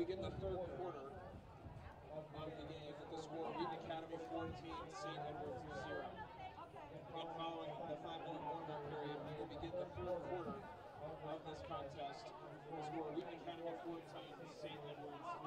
begin the third quarter of the game with the score Wheaton Academy 14, St Edwards 0. And following the 5-minute warm-up period, we will begin the third quarter of this contest with the score Wheaton Academy 14, St Edwards 0.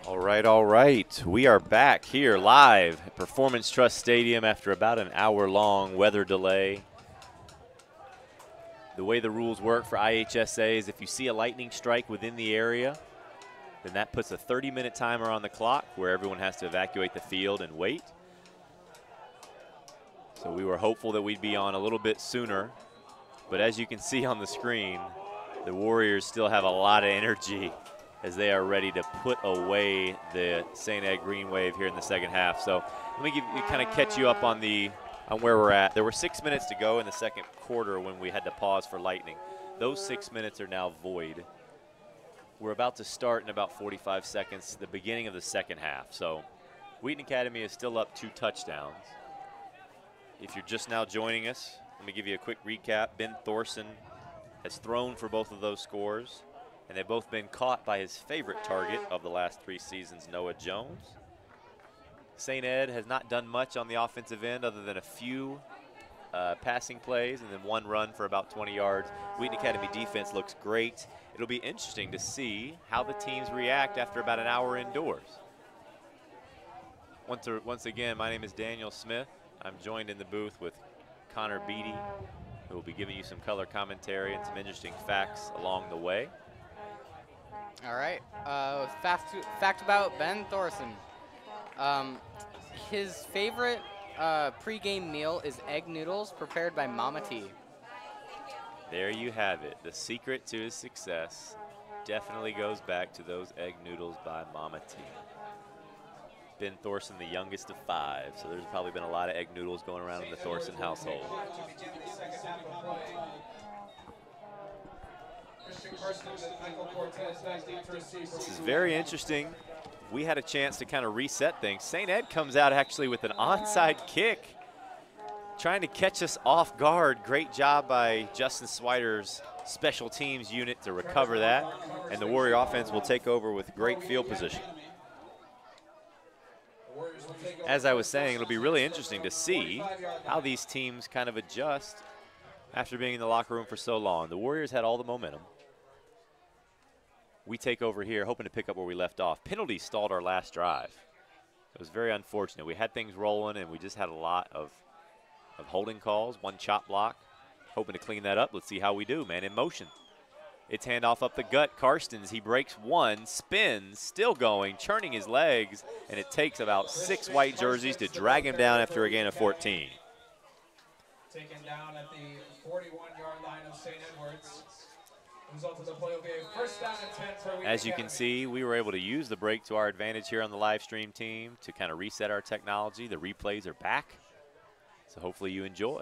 All right. We are back here live at Performance Trust Stadium after about an hour-long weather delay. The way the rules work for IHSA is if you see a lightning strike within the area, then that puts a 30-minute timer on the clock where everyone has to evacuate the field and wait. So we were hopeful that we'd be on a little bit sooner, but as you can see on the screen, the Warriors still have a lot of energy as they are ready to put away the St. Ed Green Wave here in the second half. So let me kind of catch you up on where we're at. There were 6 minutes to go in the second quarter when we had to pause for lightning. Those 6 minutes are now void. We're about to start in about 45 seconds, the beginning of the second half. So Wheaton Academy is still up 2 touchdowns. If you're just now joining us, let me give you a quick recap. Ben Thorson has thrown for both of those scores, and they've both been caught by his favorite target of the last 3 seasons, Noah Jones. St. Ed has not done much on the offensive end other than a few passing plays and then 1 run for about 20 yards. Wheaton Academy defense looks great. It'll be interesting to see how the teams react after about an hour indoors. Once again, my name is Daniel Smith. I'm joined in the booth with Connor Beatty, who will be giving you some color commentary and some interesting facts along the way. All right, fact about Ben Thorson. His favorite pregame meal is egg noodles prepared by Mama T. There you have it. The secret to his success definitely goes back to those egg noodles by Mama T. Ben Thorson, the youngest of 5, so there's probably been a lot of egg noodles going around in the Thorson household. This is very interesting. We had a chance to kind of reset things. St. Ed comes out actually with an onside kick, trying to catch us off guard. Great job by Justin Swider's special teams unit to recover that. And the Warrior offense will take over with great field position. As I was saying, it'll be really interesting to see how these teams kind of adjust after being in the locker room for so long. The Warriors had all the momentum. We take over here, hoping to pick up where we left off. Penalty stalled our last drive. It was very unfortunate. We had things rolling, and we just had a lot of holding calls, one chop block. Hoping to clean that up. Let's see how we do. Man in motion. It's handoff up the gut. Karstens, he breaks one, spins, still going, churning his legs, and it takes about 6 white jerseys to drag him down after a gain of 14. Taken down at the 41-yard line of St. Edwards. Result of the play will be a first down and 10 for Wheaton As you can Academy. see, we were able to use the break to our advantage here on the live stream team to kind of reset our technology. The replays are back, so hopefully you enjoy.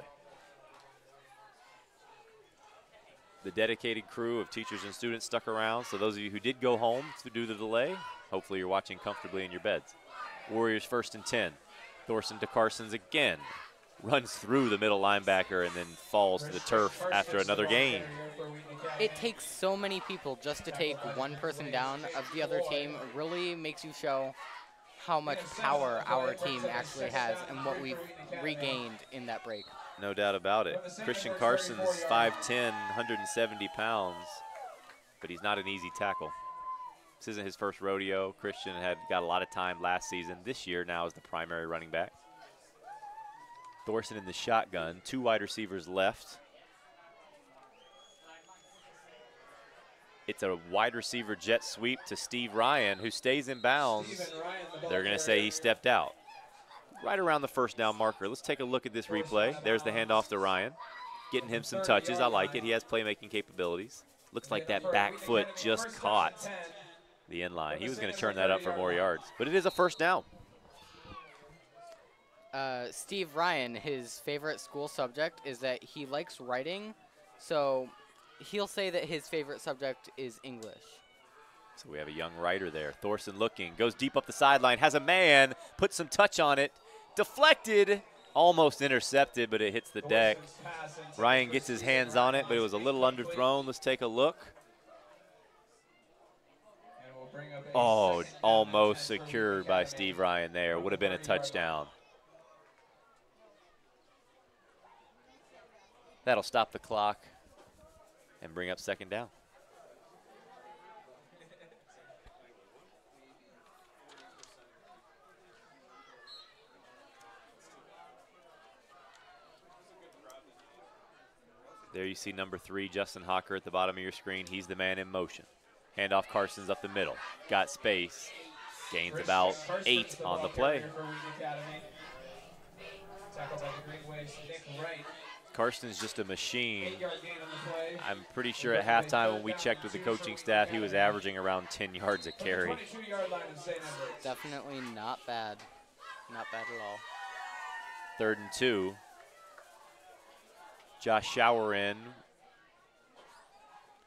The dedicated crew of teachers and students stuck around, so those of you who did go home due to the delay, hopefully you're watching comfortably in your beds. Warriors 1st and 10. Thorson to Carsons again. Runs through the middle linebacker and then falls to the turf after another gain. It takes so many people just to take one person down of the other team. It really makes you show how much power our team actually has and what we've regained in that break. No doubt about it. Christian Carsons, 5'10", 170 pounds, but he's not an easy tackle. This isn't his first rodeo. Christian had got a lot of time last season. This year now is the primary running back. Thorson in the shotgun, 2 wide receivers left. It's a wide receiver jet sweep to Steve Ryan, who stays in bounds. They're going to say he stepped out. Right around the first down marker. Let's take a look at this replay. There's the handoff to Ryan. Getting him some touches. I like it. He has playmaking capabilities. Looks like that back foot just caught the end line. He was going to turn that up for more yards. But it is a first down. Steve Ryan, his favorite school subject is that he likes writing. So he'll say that his favorite subject is English. So we have a young writer there. Thorson looking, goes deep up the sideline, has a man, puts some touch on it. Deflected, almost intercepted, but it hits the deck. Ryan gets his hands on it, but it was a little underthrown. Let's take a look. Oh, almost secured by Steve Ryan there. Would have been a touchdown. That'll stop the clock and bring up second down. There you see number 3, Justin Hawker at the bottom of your screen. He's the man in motion. Handoff Carsons up the middle. Got space. Gains about 8 on the play. Carson's just a machine. I'm pretty sure at halftime when we checked with the coaching staff, he was averaging around 10 yards a carry. Definitely not bad. Not bad at all. 3rd and 2. Josh Shower in.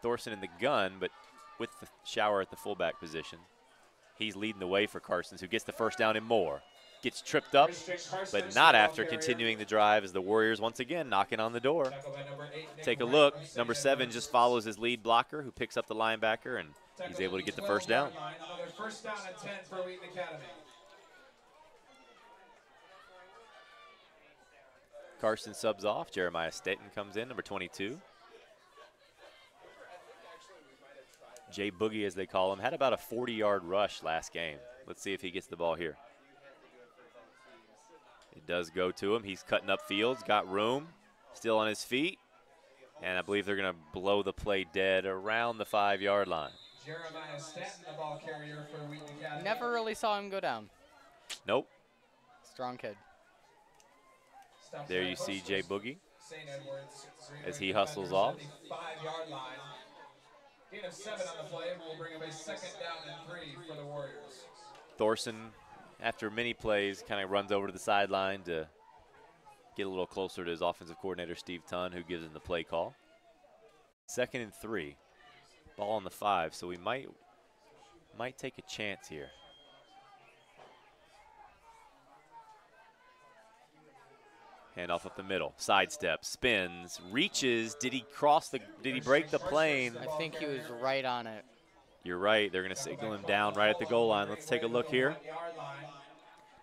Thorson in the gun, but with the Shower at the fullback position. He's leading the way for Carsons, who gets the first down and more. Gets tripped up, but not after continuing the drive as the Warriors once again knocking on the door. Take a look. Number 7 just follows his lead blocker, who picks up the linebacker, and he's able to get the first down. Another first down and 10 for Wheaton Academy. Carson subs off. Jeremiah Staten comes in, number 22. Jay Boogie, as they call him, had about a 40-yard rush last game. Let's see if he gets the ball here. It does go to him. He's cutting up fields, got room, still on his feet. And I believe they're going to blow the play dead around the 5-yard line. Jeremiah Staten, the ball carrier for Wheaton Academy. Never really saw him go down. Nope. Strong kid. There you see Jay Boogie St. Edwards as he hustles off. 5-yard line. Gain of 7 on the play will bring up a second down and 3 for the Warriors. Thorson, after many plays, kind of runs over to the sideline to get a little closer to his offensive coordinator, Steve Tunn, who gives him the play call. 2nd and 3. Ball on the 5, so we might take a chance here. Handoff up the middle, sidestep, spins, reaches. Did he break the plane? I think he was right on it. You're right, they're gonna signal him down right at the goal line. Let's take a look here.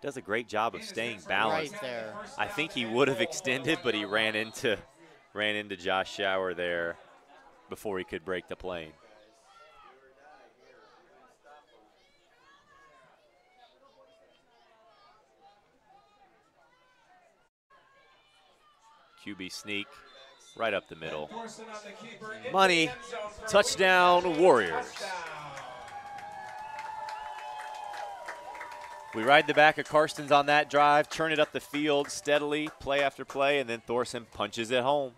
Does a great job of staying balanced. Right there. I think he would have extended, but he ran into Josh Shower there before he could break the plane. QB sneak right up the middle. Money, touchdown Warriors. We ride the back of Karstens on that drive, turn it up the field steadily, play after play, and then Thorson punches it home.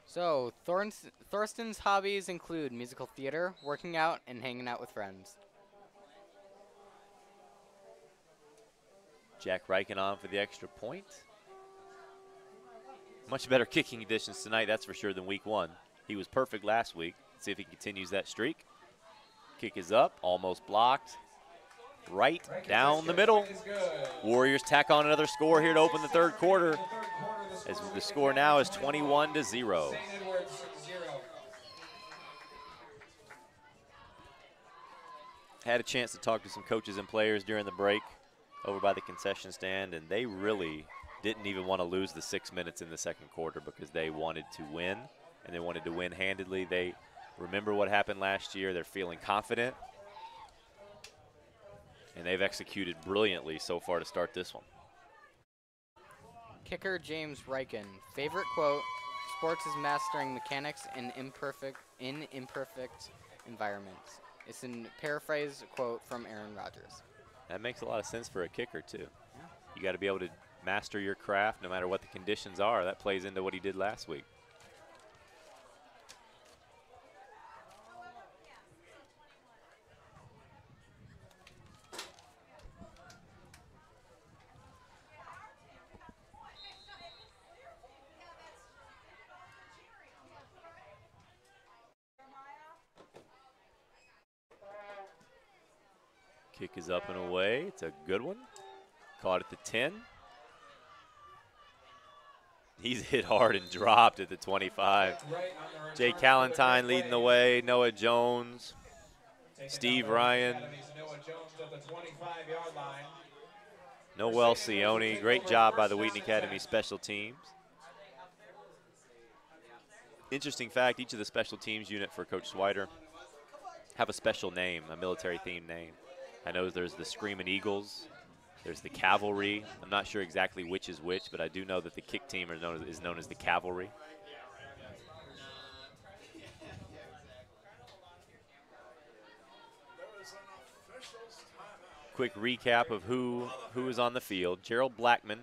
So, Thorsten's hobbies include musical theater, working out, and hanging out with friends. Jack Reichen on for the extra point. Much better kicking conditions tonight, that's for sure, than week 1. He was perfect last week. Let's see if he continues that streak. Kick is up, almost blocked. Right down the middle. Warriors tack on another score here to open the third quarter, as the score now is 21-0. Had a chance to talk to some coaches and players during the break over by the concession stand, and they really didn't even want to lose the 6 minutes in the second quarter because they wanted to win, and they wanted to win handedly. They remember what happened last year. They're feeling confident, and they've executed brilliantly so far to start this one. Kicker James Reichen. Favorite quote, sports is mastering mechanics in imperfect environments. It's a paraphrase quote from Aaron Rodgers. That makes a lot of sense for a kicker, too. Yeah. You got to be able to master your craft no matter what the conditions are. That plays into what he did last week. Kick is up and away. It's a good one. Caught at the 10. He's hit hard and dropped at the 25. Jay Callentine leading the way. Noah Jones. Steve Ryan. Noel Sione. Great job by the Wheaton Academy special teams. Interesting fact, each of the special teams unit for Coach Swider have a special name, a military-themed name. I know there's the Screaming Eagles, there's the Cavalry. I'm not sure exactly which is which, but I do know that the kick team is known as the Cavalry. Quick recap of who is on the field. Gerald Blackman,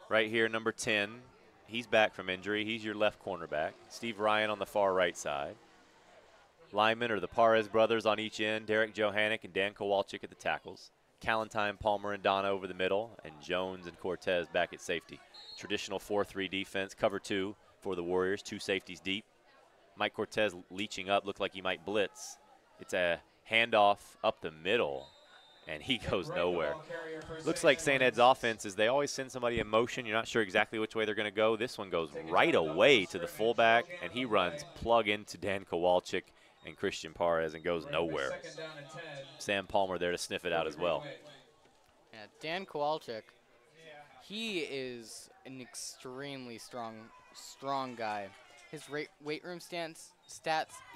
right here, number 10. He's back from injury. He's your left cornerback. Steve Ryan on the far right side. Linemen are the Parez brothers on each end, Derek Johannick and Dan Kowalczyk at the tackles. Callentine, Palmer, and Donna over the middle, and Jones and Cortez back at safety. Traditional 4-3 defense, cover 2 for the Warriors, 2 safeties deep. Mike Cortez leaching up, looked like he might blitz. It's a handoff up the middle, and he goes nowhere. Looks like St. Ed's offense is they always send somebody in motion. You're not sure exactly which way they're going to go. This one goes right away to the fullback, and he runs plug into Dan Kowalczyk and Christian Parez and goes nowhere. Sam Palmer there to sniff it out as well. Yeah, Dan Kowalczyk, he is an extremely strong guy. His weight room stats,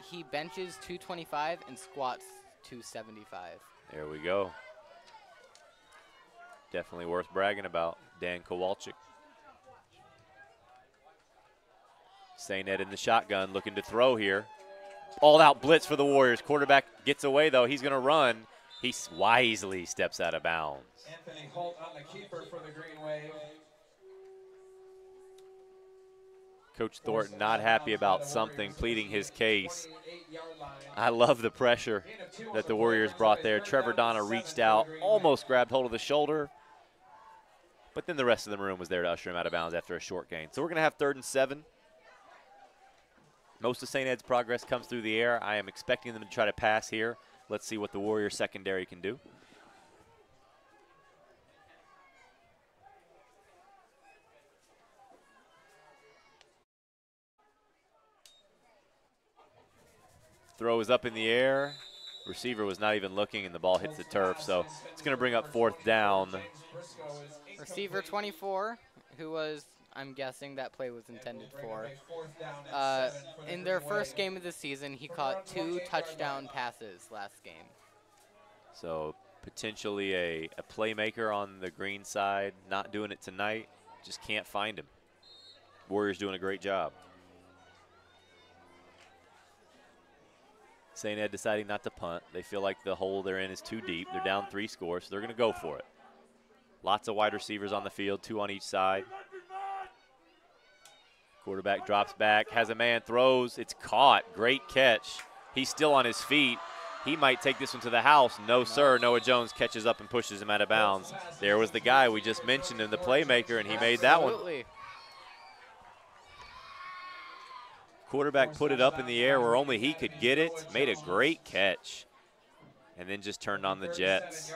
he benches 225 and squats 275. There we go. Definitely worth bragging about, Dan Kowalczyk. St. Ed in the shotgun looking to throw here. All-out blitz for the Warriors. Quarterback gets away, though. He's going to run. He wisely steps out of bounds. Anthony Holt on the keeper for the Green Wave. Coach Thornton not happy about something, pleading his case. I love the pressure that the Warriors brought there. Trevor Donna reached out, almost grabbed hold of the shoulder, but then the rest of the room was there to usher him out of bounds after a short gain. So we're going to have 3rd and 7. Most of St. Ed's progress comes through the air. I am expecting them to try to pass here. Let's see what the Warrior secondary can do. Throw is up in the air. Receiver was not even looking, and the ball hits the turf. So it's going to bring up 4th down. Receiver 24, who was, I'm guessing that play was intended for. In their first game of the season, he caught 2 touchdown passes last game. So potentially a playmaker on the green side. Not doing it tonight. Just can't find him. Warriors doing a great job. St. Ed deciding not to punt. They feel like the hole they're in is too deep. They're down 3 scores, so they're going to go for it. Lots of wide receivers on the field, 2 on each side. Quarterback drops back, has a man, throws. It's caught. Great catch. He's still on his feet. He might take this one to the house. No, sir. Noah Jones catches up and pushes him out of bounds. There was the guy we just mentioned in the playmaker, and he made that one. Quarterback put it up in the air where only he could get it. Made a great catch. And then just turned on the Jets.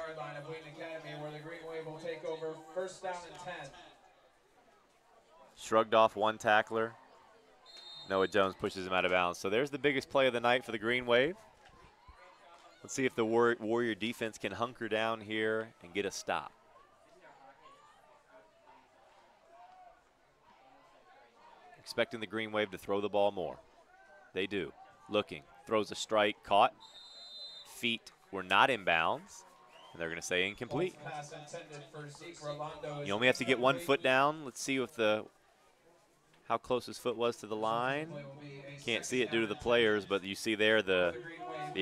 Shrugged off one tackler. Noah Jones pushes him out of bounds. So there's the biggest play of the night for the Green Wave. Let's see if the Warrior defense can hunker down here and get a stop. Expecting the Green Wave to throw the ball more. They do. Looking. Throws a strike. Caught. Feet were not in bounds. And they're going to say incomplete. You only have to get 1 foot down. Let's see if how close his foot was to the line. Can't see it due to the players, but you see there the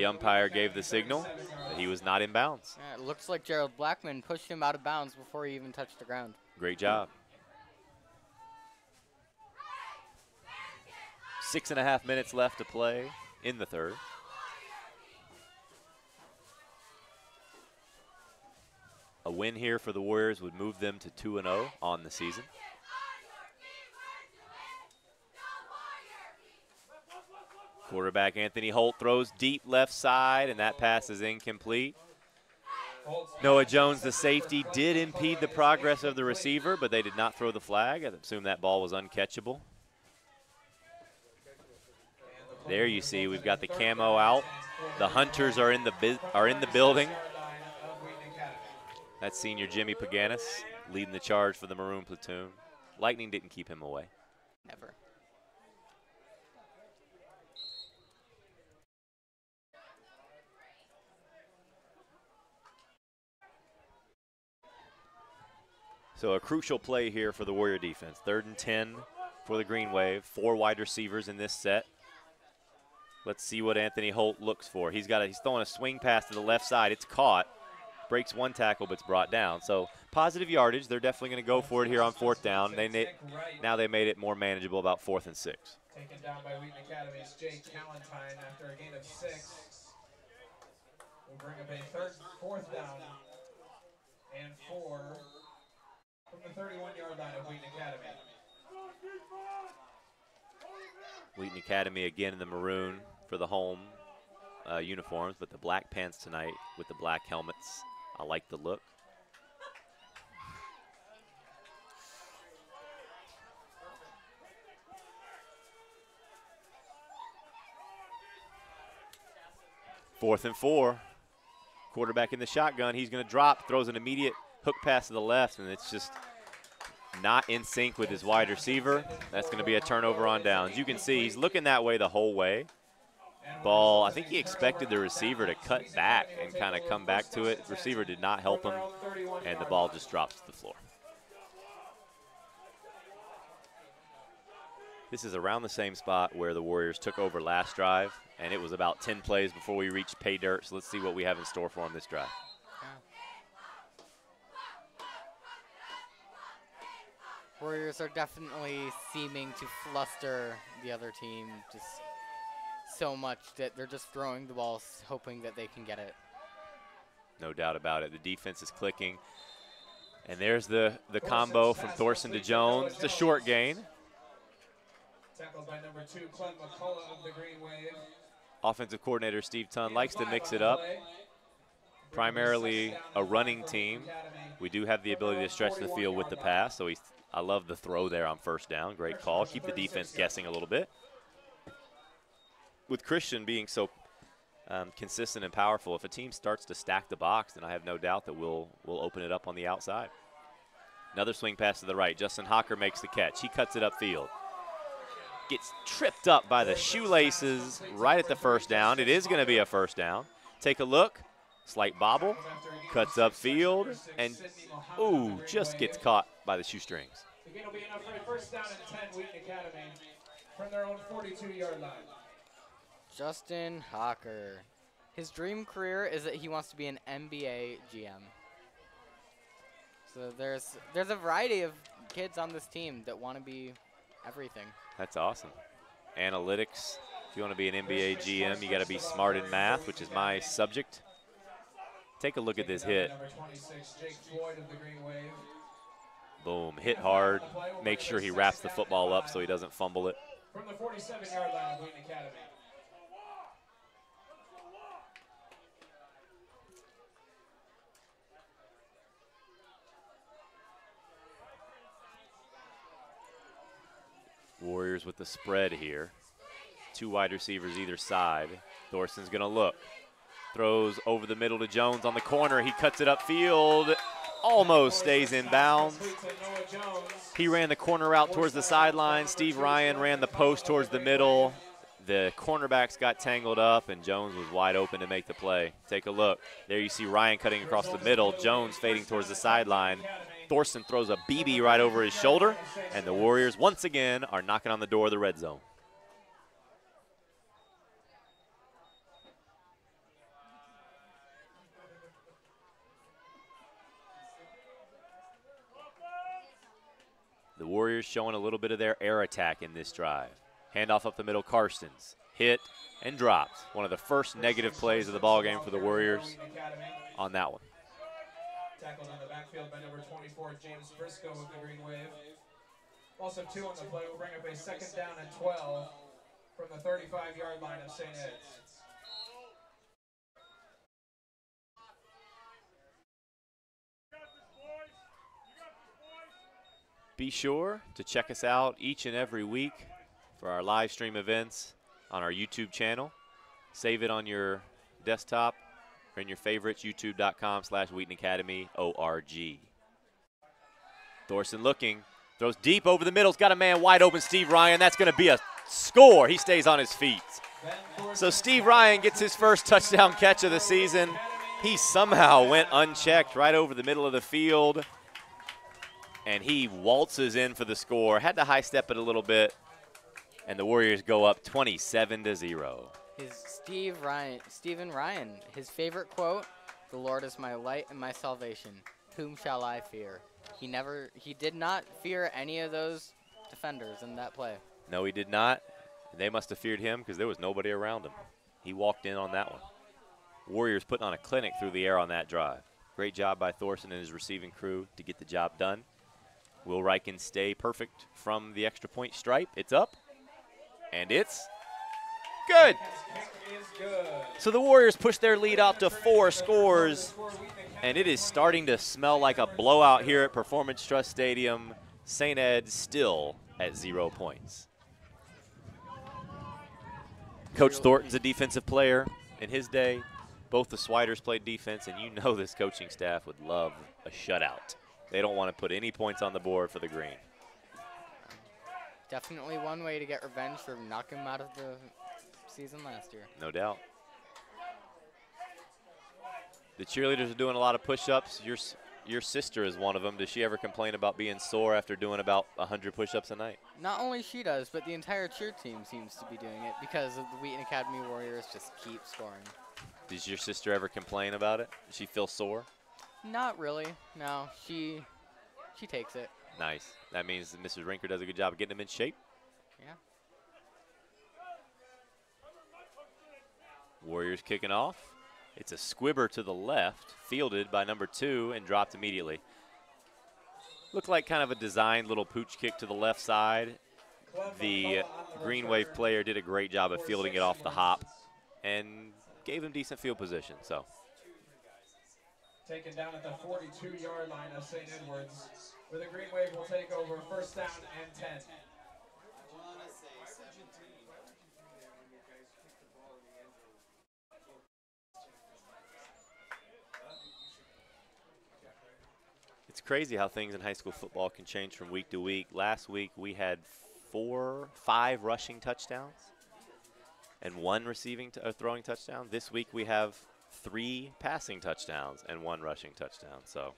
umpire gave the signal that he was not in bounds. Yeah, it looks like Gerald Blackman pushed him out of bounds before he even touched the ground. Great job. 6.5 minutes left to play in the third. A win here for the Warriors would move them to 2-0 on the season. Quarterback Anthony Holt throws deep left side, and that pass is incomplete. Noah Jones, the safety, did impede the progress of the receiver, but they did not throw the flag. I assume that ball was uncatchable. There you see we've got the camo out. The Hunters are in the building. That's senior Jimmy Paganis leading the charge for the Maroon platoon. Lightning didn't keep him away. Never. So a crucial play here for the Warrior defense. 3rd and 10 for the Green Wave. 4 wide receivers in this set. Let's see what Anthony Holt looks for. He's throwing a swing pass to the left side. It's caught. Breaks 1 tackle, but it's brought down. So positive yardage. They're definitely going to go for it here on 4th down. Now they made it more manageable, about 4th and 6. Taken down by Wheaton Academy's Jake Calentine after a gain of 6. We'll bring up a 4th down and 4 from the 31-yard line of Wheaton Academy. Wheaton Academy again in the maroon for the home uniforms, but the black pants tonight with the black helmets. I like the look. Fourth and 4. Quarterback in the shotgun. He's going to drop, throws an immediate hook pass to the left, and it's just not in sync with his wide receiver. That's going to be a turnover on downs. You can see he's looking that way the whole way. Ball, I think he expected the receiver to cut back and kind of come back to it. Receiver did not help him, and the ball just drops to the floor. This is around the same spot where the Warriors took over last drive, and it was about 10 plays before we reached pay dirt, so let's see what we have in store for them this drive. Warriors are definitely seeming to fluster the other team just so much that they're just throwing the ball hoping that they can get it. No doubt about it. The defense is clicking. And there's the combo from Thorson to Jones. It's a short gain. Tackled by number 2, Clem McCullough of the Green Wave. Offensive coordinator Steve Tunn likes to mix it up. Primarily a running team. We do have the ability to stretch the field with the pass, so I love the throw there on 1st down. Great call. Keep the defense guessing a little bit. With Christian being so consistent and powerful. If a team starts to stack the box, then I have no doubt that we'll open it up on the outside. Another swing pass to the right. Justin Hocker makes the catch. He cuts it upfield. Gets tripped up by the shoelaces right at the first down. It is going to be a first down. Take a look. Slight bobble. Cuts upfield. And, ooh, just gets caught by the shoestrings. The gain will be enough for a first down and 10, Wheaton Academy, from their own 42-yard line. Justin Hocker. His dream career is that he wants to be an NBA GM. So there's a variety of kids on this team that want to be everything. That's awesome. Analytics. If you want to be an NBA GM, you got to be smart in math, which is my subject. Take a look at this hit. Boom, hit hard. Make sure he wraps the football up so he doesn't fumble it. From the 47-yard line of Wheaton Academy. Warriors with the spread here. Two wide receivers either side. Thorson's going to look. Throws over the middle to Jones on the corner. He cuts it upfield. Almost stays in bounds. He ran the corner route towards the sideline. Steve Ryan ran the post towards the middle. The cornerbacks got tangled up, and Jones was wide open to make the play. Take a look. There you see Ryan cutting across the middle. Jones fading towards the sideline. Thorson throws a BB right over his shoulder, and the Warriors once again are knocking on the door of the red zone. The Warriors showing a little bit of their air attack in this drive. Handoff up the middle, Karstens. Hit and dropped. One of the first negative plays of the ballgame for the Warriors on that one. Tackled on the backfield by number 24, James Briscoe with the Green Wave. Also 2 on the play will bring up a second down and 12 from the 35-yard line of St Eds. Be sure to check us out each and every week for our live stream events on our YouTube channel. Save it on your desktop or in your favorites, youtube.com/Wheaton Academy ORG. Thorson looking, throws deep over the middle. He's got a man wide open, Steve Ryan. That's going to be a score. He stays on his feet. So Steve Ryan gets his first touchdown catch of the season. He somehow went unchecked right over the middle of the field, and he waltzes in for the score. Had to high step it a little bit, and the Warriors go up 27-0. Stephen Ryan, his favorite quote, "The Lord is my light and my salvation. Whom shall I fear?" He did not fear any of those defenders in that play. No, he did not. They must have feared him because there was nobody around him. He walked in on that one. Warriors putting on a clinic through the air on that drive. Great job by Thorson and his receiving crew to get the job done. Will Riken stay perfect from the extra point stripe? It's up, and it's good. So the Warriors push their lead out to 4 scores, and it is starting to smell like a blowout here at Performance Trust Stadium. St Eds still at 0 points. Coach Thornton's a defensive player in his day. Both the Swiders played defense, and you know this coaching staff would love a shutout. They don't want to put any points on the board for the green. Definitely one way to get revenge for knocking him out of the season last year. No doubt. The cheerleaders are doing a lot of push-ups. Your sister is one of them. Does she ever complain about being sore after doing about 100 push-ups a night? Not only she does, but the entire cheer team seems to be doing it because of the Wheaton Academy Warriors just keep scoring. Does your sister ever complain about it? Does she feel sore? Not really. No, she takes it. Nice. That means that Mrs. Rinker does a good job of getting them in shape. Yeah. Warriors kicking off. It's a squibber to the left, fielded by number 2 and dropped immediately. Looked like kind of a designed little pooch kick to the left side. The Green Wave player did a great job of fielding it off the hop and gave him decent field position. So taken down at the 42-yard line of St. Edwards, where the Green Wave will take over first down and 10. It's crazy how things in high school football can change from week to week. Last week we had 5 rushing touchdowns and 1 throwing touchdown. This week we have 3 passing touchdowns and 1 rushing touchdown. So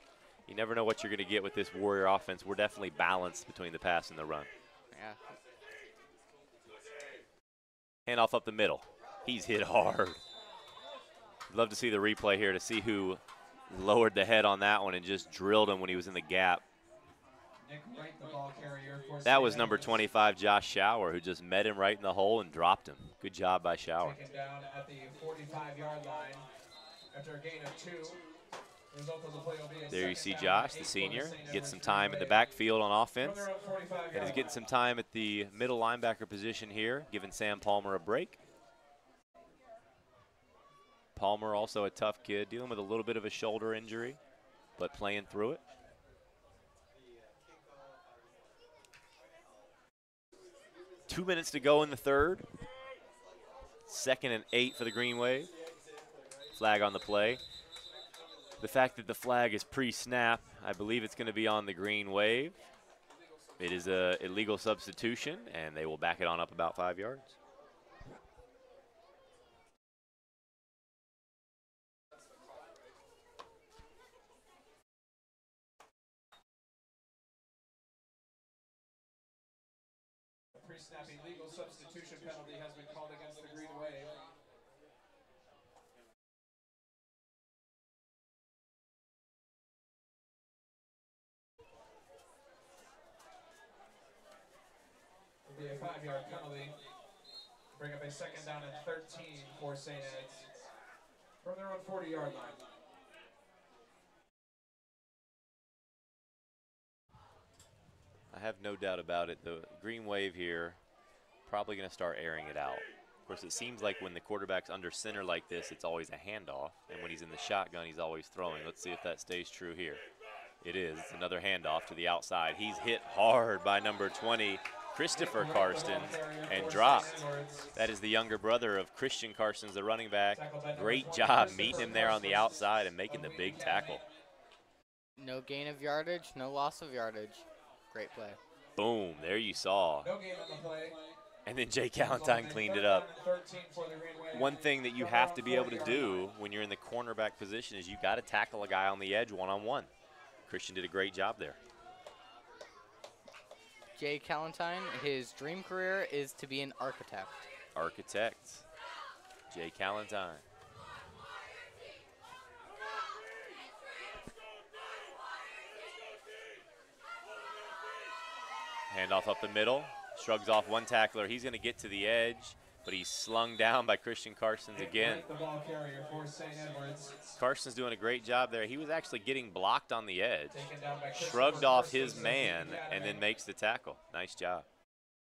you never know what you're going to get with this Warrior offense. We're definitely balanced between the pass and the run. Yeah. Handoff up the middle. He's hit hard. Love to see the replay here to see who lowered the head on that one and just drilled him when he was in the gap. Nick Wright, the ball carrier for That was St. number Edwards. 25, Josh Shower, who just met him right in the hole and dropped him. Good job by Shower. Taken down at the 45-yard line after a gain of 2. The result of the play will be a There you second see down Josh, and the 8 senior, for the St. gets some Edwards time in the Green Wave. backfield on offense. From their own 45-yard And he's getting some time at the middle linebacker position here, giving Sam Palmer a break. Palmer, also a tough kid, dealing with a little bit of a shoulder injury, but playing through it. Two minutes to go in the third. 2nd and 8 for the Green Wave. Flag on the play. The fact that the flag is pre-snap, I believe it's going to be on the Green Wave. It is a illegal substitution, and they will back it on up about 5 yards. Pre-snap illegal substitution penalty has been called against the Green Wave. It'll be a 5-yard penalty. Bring up a 2nd down and 13 for St. Eds from their own 40-yard line. I have no doubt about it. The Green Wave here probably going to start airing it out. Of course, it seems like when the quarterback's under center like this, it's always a handoff. And when he's in the shotgun, he's always throwing. Let's see if that stays true here. It is. It's another handoff to the outside. He's hit hard by number 20, Christopher Karstens, and dropped. That is the younger brother of Christian Karstens, the running back. Great job meeting him there on the outside and making the big tackle. No gain of yardage, no loss of yardage. Great play. Boom, there you saw. No gain on the play. And then Jay Callentine cleaned it up. One thing that you have to be able to do when you're in the cornerback position is you got to tackle a guy on the edge one-on-one. Christian did a great job there. Jay Callentine, his dream career is to be an architect. Architect, Jay Callentine. Handoff up the middle, shrugs off one tackler. He's going to get to the edge, but he's slung down by Christian Karstens again. The ball carrier for St. Edwards. Karstens doing a great job there. He was actually getting blocked on the edge, Taken down by shrugged off his man, and then makes the tackle. Nice job.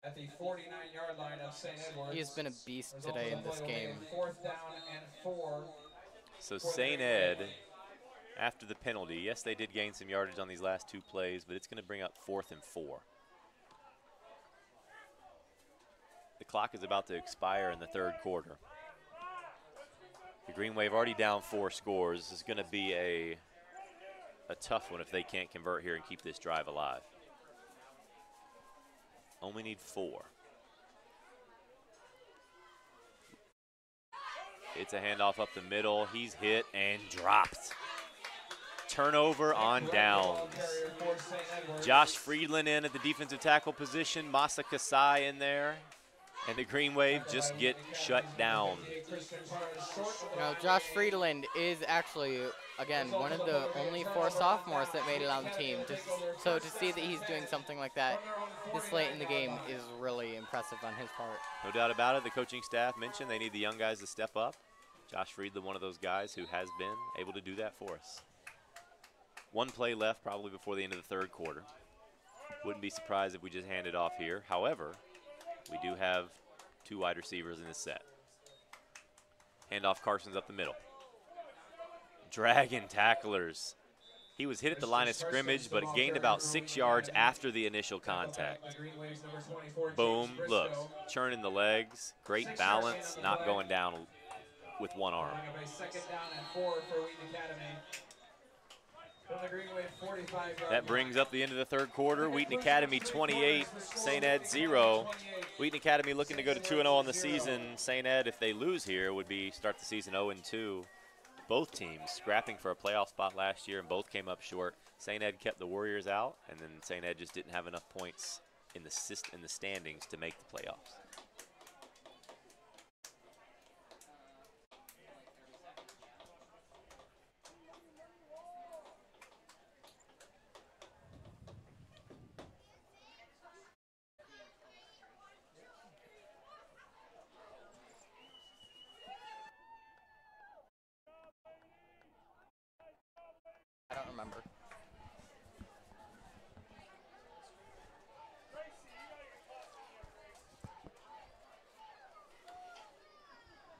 At the 49-yard line of St. Edwards. He has been a beast today in this game. 4th down and 4. So St. Ed, after the penalty, yes, they did gain some yardage on these last 2 plays, but it's going to bring up 4th and 4. The clock is about to expire in the 3rd quarter. The Green Wave already down 4 scores. This is going to be a tough one if they can't convert here and keep this drive alive. Only need 4. It's a handoff up the middle. He's hit and dropped. Turnover on downs. Josh Friedland in at the defensive tackle position. Masa Kasai in there. And the Green Wave just get shut down. Now, Josh Friedland is actually, again, one of the only 4 sophomores that made it on the team. So to see that he's doing something like that this late in the game is really impressive on his part. No doubt about it. The coaching staff mentioned they need the young guys to step up. Josh Friedland, one of those guys who has been able to do that for us. 1 play left probably before the end of the 3rd quarter. Wouldn't be surprised if we just hand it off here. However, we do have 2 wide receivers in this set. Handoff Karstens up the middle. Dragon tacklers. He was hit at the line of scrimmage, but gained about 6 yards after the initial contact. Boom, look, churning the legs, great balance, not going down with one arm. 2nd down and 4 for Wheaton Academy. From That brings up the end of the third quarter. Wheaton Academy 28, St Ed 0. Wheaton Academy looking to go to 2-0 on the season. St Ed, if they lose here, would be start the season 0-2. Both teams scrapping for a playoff spot last year, and both came up short. St Ed kept the Warriors out, and then St Ed just didn't have enough points in the standings to make the playoffs. I don't remember.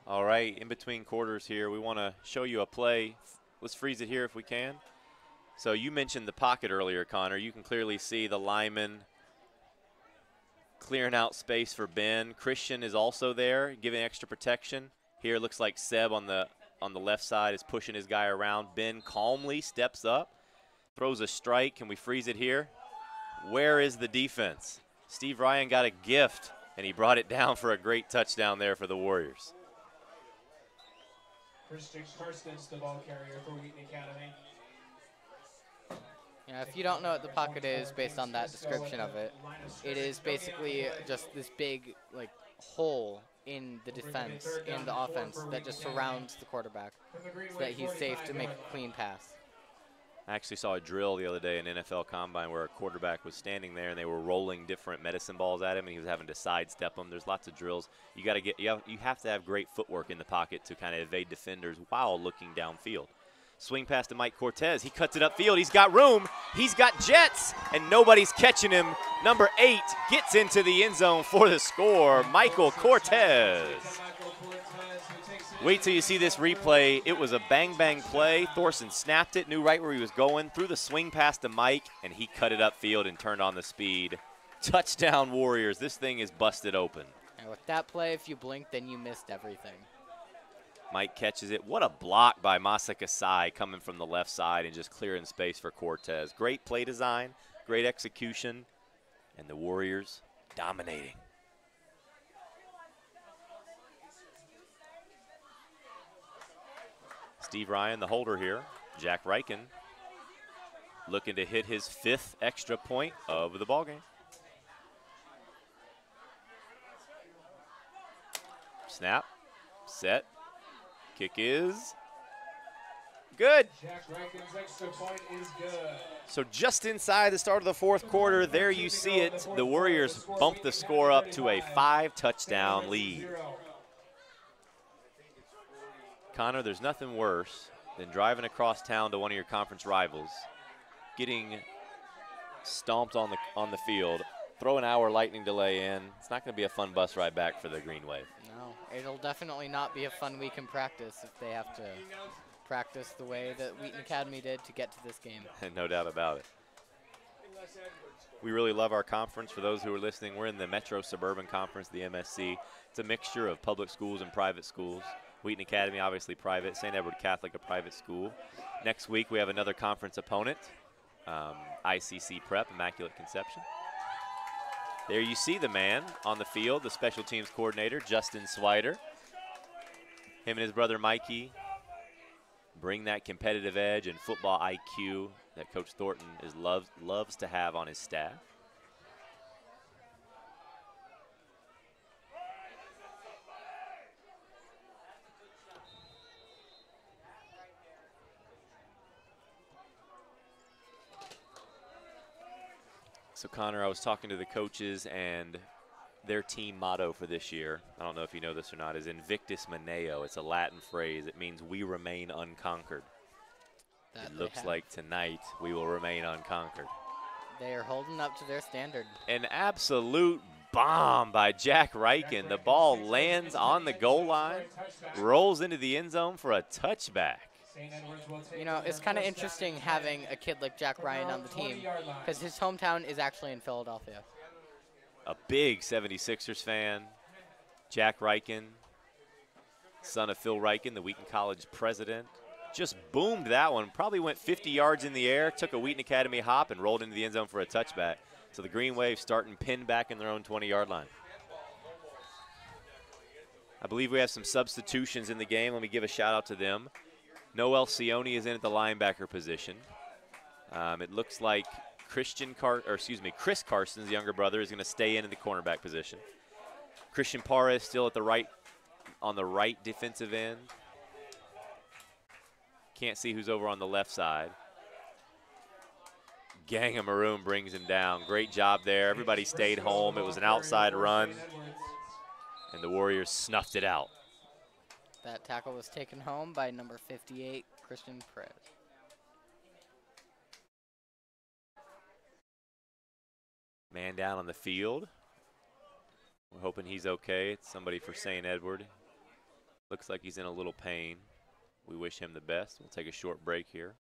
All right, in between quarters here, we want to show you a play. Let's freeze it here if we can. So you mentioned the pocket earlier, Connor. You can clearly see the lineman clearing out space for Ben. Christian is also there, giving extra protection. Here it looks like Seb on the left side is pushing his guy around. Ben calmly steps up, throws a strike. Can we freeze it here? Where is the defense? Steve Ryan got a gift, and he brought it down for a great touchdown there for the Warriors. Christian Karsten's the ball carrier for Wheaton Academy. You know, if you don't know what the pocket is based on that description of it, it is basically just this big like hole in the defense, in the offense that just surrounds the quarterback so that he's safe to make a clean pass. I actually saw a drill the other day in NFL Combine where a quarterback was standing there and they were rolling different medicine balls at him and he was having to sidestep them. There's lots of drills. You got to get you have to have great footwork in the pocket to kind of evade defenders while looking downfield. Swing pass to Mike Cortez. He cuts it upfield. He's got room. He's got jets, and nobody's catching him. Number 8 gets into the end zone for the score. Michael Cortez. Wait till you see this replay. It was a bang-bang play. Thorson snapped it, knew right where he was going, threw the swing pass to Mike, and he cut it upfield and turned on the speed. Touchdown, Warriors. This thing is busted open. And with that play, if you blinked, then you missed everything. Mike catches it. What a block by Masa Kasai coming from the left side and just clearing space for Cortez. Great play design, great execution, and the Warriors dominating. Steve Ryan, the holder here. Jack Ryken looking to hit his 5th extra point of the ballgame. Snap, set. Kick is good. Jack Ryken's extra point is good. So just inside the start of the 4th quarter, there you see it. The Warriors bump the score up to a 5-touchdown lead. Connor, there's nothing worse than driving across town to one of your conference rivals, getting stomped on the field, throw an hour lightning delay in. It's not going to be a fun bus ride back for the Green Wave. No, it'll definitely not be a fun week in practice if they have to practice the way that Wheaton Academy did to get to this game. No doubt about it. We really love our conference. For those who are listening, we're in the Metro Suburban Conference, the MSC. It's a mixture of public schools and private schools. Wheaton Academy, obviously private. St. Edward Catholic, a private school. Next week, we have another conference opponent, ICC Prep, Immaculate Conception. There you see the man on the field, the special teams coordinator, Justin Swider. Him and his brother Mikey bring that competitive edge and football IQ that Coach Thornton loves to have on his staff. So, Connor, I was talking to the coaches, and their team motto for this year, I don't know if you know this or not, is Invictus Maneo. It's a Latin phrase. It means we remain unconquered. It looks like tonight we will remain unconquered. They are holding up to their standard. An absolute bomb by Jack Ryken. The ball lands on the goal line, rolls into the end zone for a touchback. You know, it's kind of interesting having a kid like Jack Ryan on the team because his hometown is actually in Philadelphia. A big 76ers fan. Jack Ryken, son of Phil Ryken, the Wheaton College president. just boomed that one. Probably went 50 yards in the air, took a Wheaton Academy hop, and rolled into the end zone for a touchback. So the Green Wave starting pinned back in their own 20-yard line. I believe we have some substitutions in the game. Let me give a shout out to them. Noel Sione is in at the linebacker position. It looks like Chris Carson's younger brother is going to stay in the cornerback position. Christian Parra is still at the right, on the right defensive end. Can't see who's over on the left side. Gang of Maroon brings him down. Great job there. Everybody stayed home. It was an outside run, and the Warriors snuffed it out. That tackle was taken home by number 58, Christian Perez. Man down on the field. We're hoping he's okay. It's somebody for St. Edward. Looks like he's in a little pain. We wish him the best. We'll take a short break here.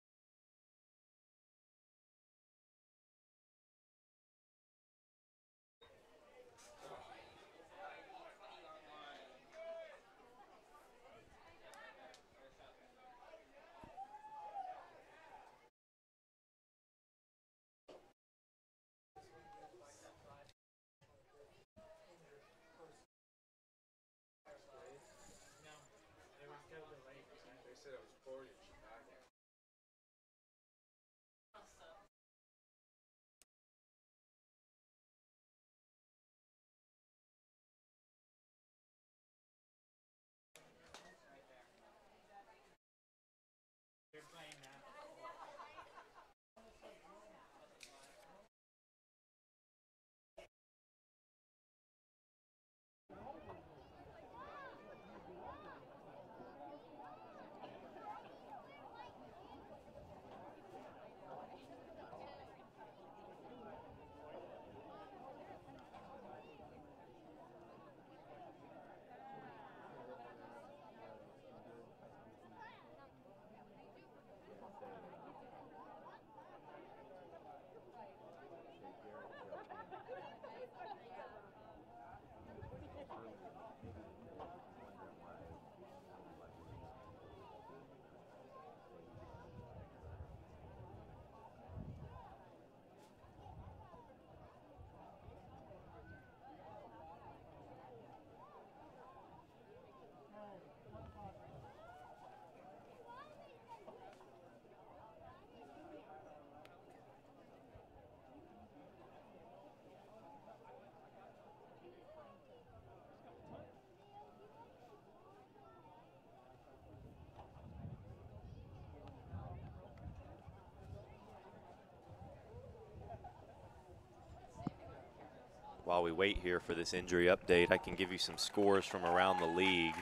While we wait here for this injury update, I can give you some scores from around the league.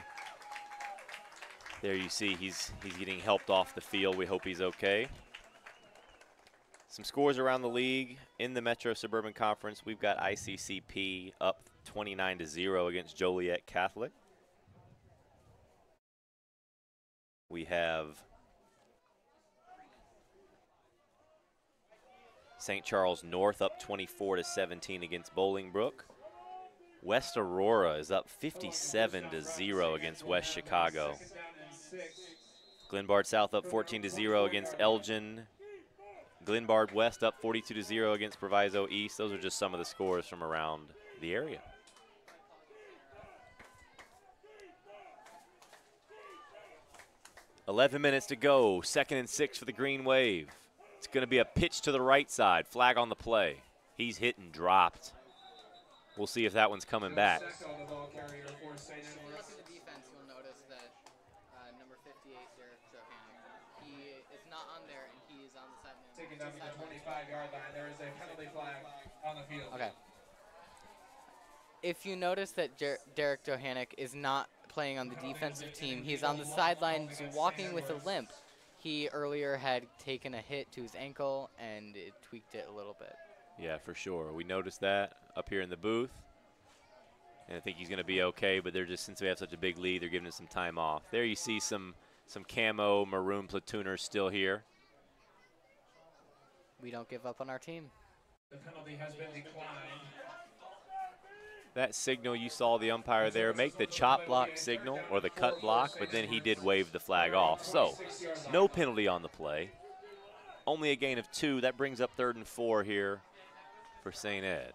There you see he's getting helped off the field. We hope he's okay. Some scores around the league in the Metro Suburban Conference. We've got ICCP up 29-0 against Joliet Catholic. We have St. Charles North up 24-17 against Bolingbrook. West Aurora is up 57-0 against West Chicago. Glenbard South up 14-0 against Elgin. Glenbard West up 42-0 against Proviso East. Those are just some of the scores from around the area. .11 minutes to go, 2nd and 6 for the Green Wave. It's going to be a pitch to the right side, flag on the play. He's hit and dropped. We'll see if that one's coming back. If you look at the defense, you'll notice that number 58, Derek Johann, he is not on there, and he is on the sideline. Taken down to the 25-yard line. There is a penalty flag on the field. Okay. If you notice that Derek Johannick is not playing on the defensive team, he's on the sidelines walking with a limp. He earlier had taken a hit to his ankle, and it tweaked it a little bit. Yeah, for sure. We noticed that up here in the booth. And I think he's going to be okay, but they're just, since we have such a big lead, they're giving him some time off. There you see some camo maroon platooners still here. We don't give up on our team. The penalty has been declined. that signal you saw the umpire there make the chop block signal or the cut block, but then he did wave the flag off. So no penalty on the play. Only a gain of 2. That brings up 3rd and 4 here for St. Ed.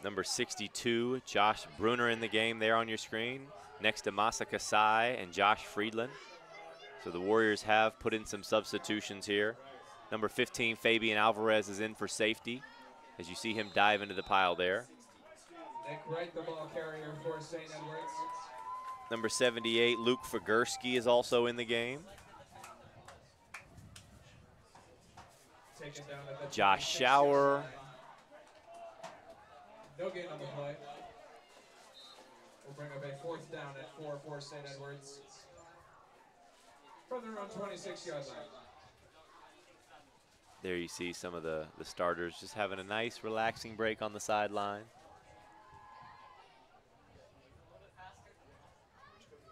Number 62, Josh Bruner in the game there on your screen, next to Masaka Sai and Josh Friedland. So the Warriors have put in some substitutions here. Number 15, Fabian Alvarez is in for safety, as you see him dive into the pile there. Nick Wright, the ball carrier for St. Edwards. Number 78, Luke Fagursky is also in the game. Taken down at the Josh 26 Schauer. line. No gain on the play. We'll bring up a 4th down at 4 for St. Edwards. From their own 26-yard line. There you see some of the starters just having a nice relaxing break on the sideline.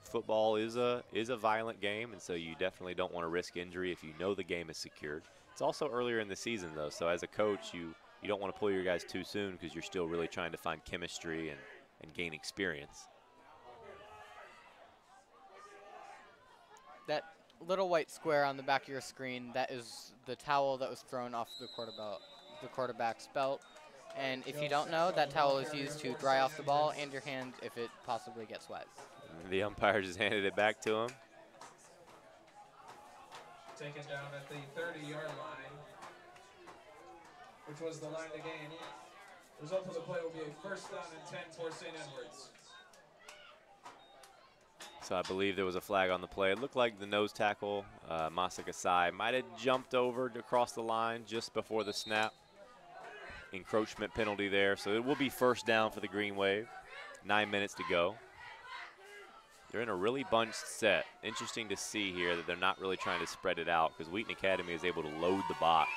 Football is a violent game, and so you definitely don't want to risk injury if you know the game is secured. It's also earlier in the season, though, so as a coach, you don't want to pull your guys too soon because you're still really trying to find chemistry and gain experience. That little white square on the back of your screen, that is the towel that was thrown off the quarterback's belt. And if you don't know, that towel is used to dry off the ball and your hand if it possibly gets wet. The umpire just handed it back to him. Taken down at the 30-yard line, which was the line to gain. Result of the play will be a 1st down and 10 for St. Edwards. So I believe there was a flag on the play. It looked like the nose tackle, Masaka Sai, might have jumped over to cross the line just before the snap. Encroachment penalty there. So it will be 1st down for the Green Wave. 9 minutes to go. They're in a really bunched set. Interesting to see here that they're not really trying to spread it out because Wheaton Academy is able to load the box.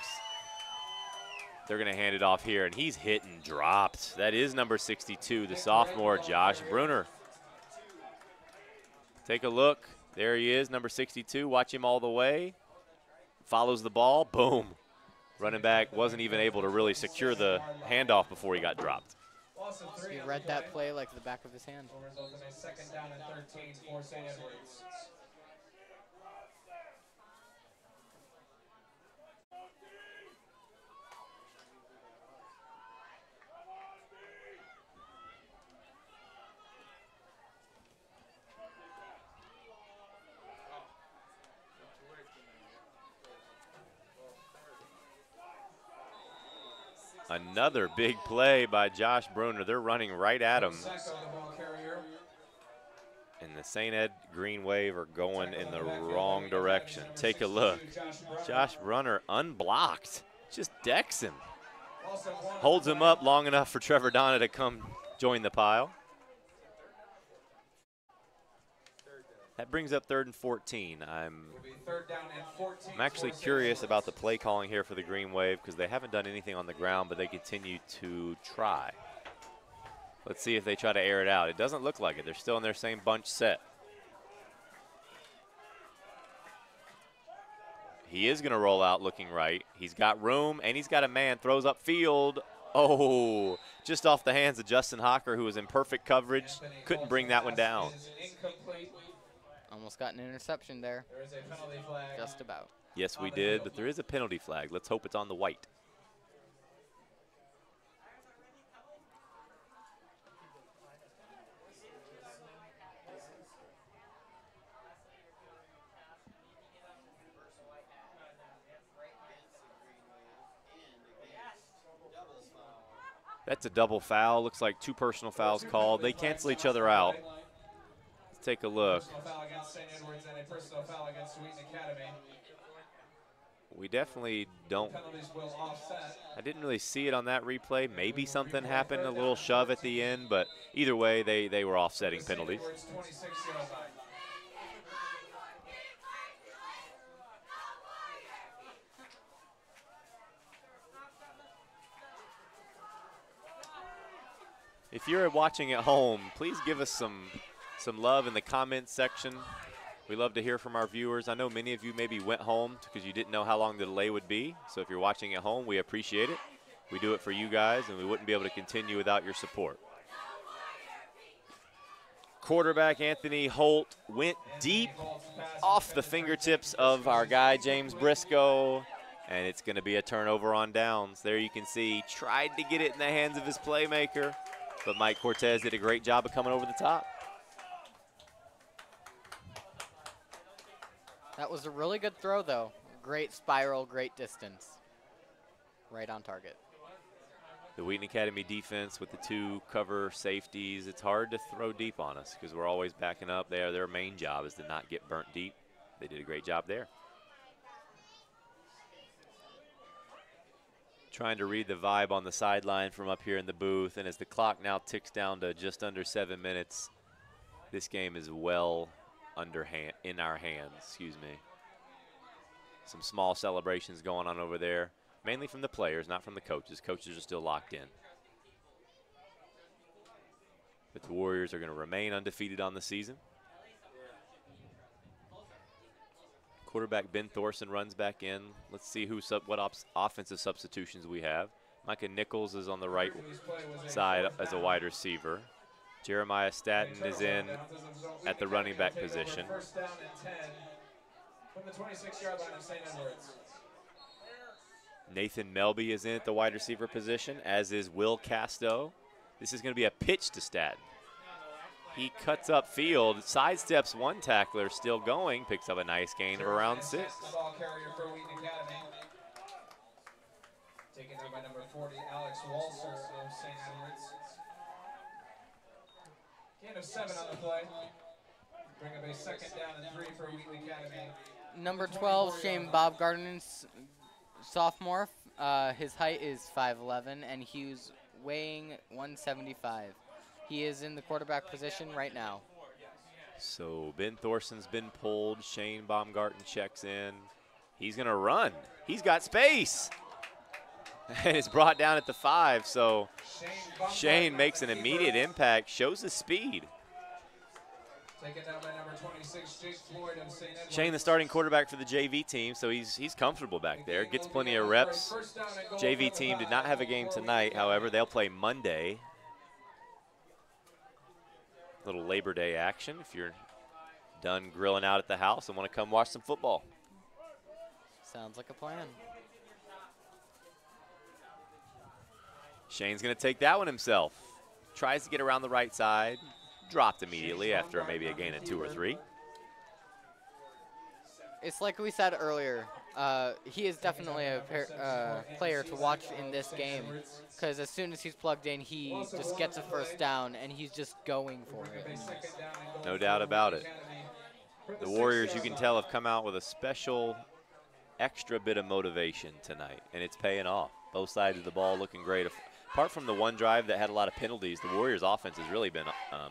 They're going to hand it off here, and he's hit and dropped. That is number 62, the sophomore, Josh Bruner. Take a look. There he is, number 62. Watch him all the way. Follows the ball. Boom. Running back wasn't even able to really secure the handoff before he got dropped. He read that play like the back of his hand. Will result in a 2nd down and 13 for St. Edwards. Another big play by Josh Bruner. They're running right at him. And the St. Ed Green Wave are going in the wrong direction. Take a look. Josh Bruner unblocked. Just decks him. Holds him up long enough for Trevor Donna to come join the pile. That brings up 3rd and 14. I'm actually curious about the play calling here for the Green Wave because they haven't done anything on the ground, but they continue to try. Let's see if they try to air it out. It doesn't look like it. They're still in their same bunch set. He is going to roll out looking right. He's got room, and he's got a man. Throws up field. Oh, just off the hands of Justin Hocker, who was in perfect coverage. Couldn't bring that one down. Almost got an interception there. There is a penalty flag. Just about. Yes, we did, but there is a penalty flag. Let's hope it's on the white. That's a double foul. Looks like 2 personal fouls called. They cancel each other out. Let's take a look. Personal foul against St. Edwards and a personal foul against Wheaton Academy. We definitely don't. Penalties will offset. I didn't really see it on that replay. Maybe something happened, a little shove at the end, but either way, they were offsetting penalties. If you're watching at home, please give us some love in the comments section. We love to hear from our viewers. I know many of you maybe went home because you didn't know how long the delay would be. So if you're watching at home, we appreciate it. We do it for you guys, and we wouldn't be able to continue without your support. Quarterback Anthony Holt went deep off the fingertips of our guy, James Briscoe, and it's going to be a turnover on downs. There you can see he tried to get it in the hands of his playmaker, but Mike Cortez did a great job of coming over the top. That was a really good throw, though. Great spiral, great distance. Right on target. The Wheaton Academy defense with the 2 cover safeties, it's hard to throw deep on us because we're always backing up there. Their main job is to not get burnt deep. They did a great job there. Trying to read the vibe on the sideline from up here in the booth, and as the clock now ticks down to just under 7 minutes, this game is well in our hands, excuse me. Some small celebrations going on over there, mainly from the players, not from the coaches. Coaches are still locked in. But the Warriors are going to remain undefeated on the season. Quarterback Ben Thorson runs back in. Let's see what offensive substitutions we have. Micah Nichols is on the right side as a wide receiver. Jeremiah Staton is in at the running back position. First down and 10 from the 26-yard line of St. Edwards. Nathan Melby is in at the wide receiver position, as is Will Casto. This is going to be a pitch to Staton. He cuts upfield, sidesteps one tackler, still going, picks up a nice gain of around 6. The ball carrier for Wheaton Academy. Taken over by number 40, Alex Walser of St. Edwards. Gain of 7 on the play. Bring up a second down and 3 for Wheaton Academy. Number 12, Shane Bob Garden's sophomore. His height is 5'11", and he's weighing 175. He is in the quarterback position right now. So Ben Thorson's been pulled. Shane Baumgarten checks in. He's going to run. He's got space. And it's brought down at the 5, so Shane makes an immediate impact, shows his speed. Taken down by number 26, Jake Floyd of St. Edwards. Shane, the starting quarterback for the JV team, so he's comfortable back there, gets plenty of reps. JV team did not have a game tonight, however, they'll play Monday. Little Labor Day action if you're done grilling out at the house and want to come watch some football. Sounds like a plan. Shane's going to take that one himself. Tries to get around the right side. Dropped immediately after maybe a gain of 2 or 3. It's like we said earlier. He is definitely a player to watch in this game because as soon as he's plugged in, he just gets a first down and he's just going for it. No doubt about it. The Warriors, you can tell, have come out with a special extra bit of motivation tonight, and it's paying off. Both sides of the ball looking great. Apart from the one drive that had a lot of penalties, the Warriors' offense has really been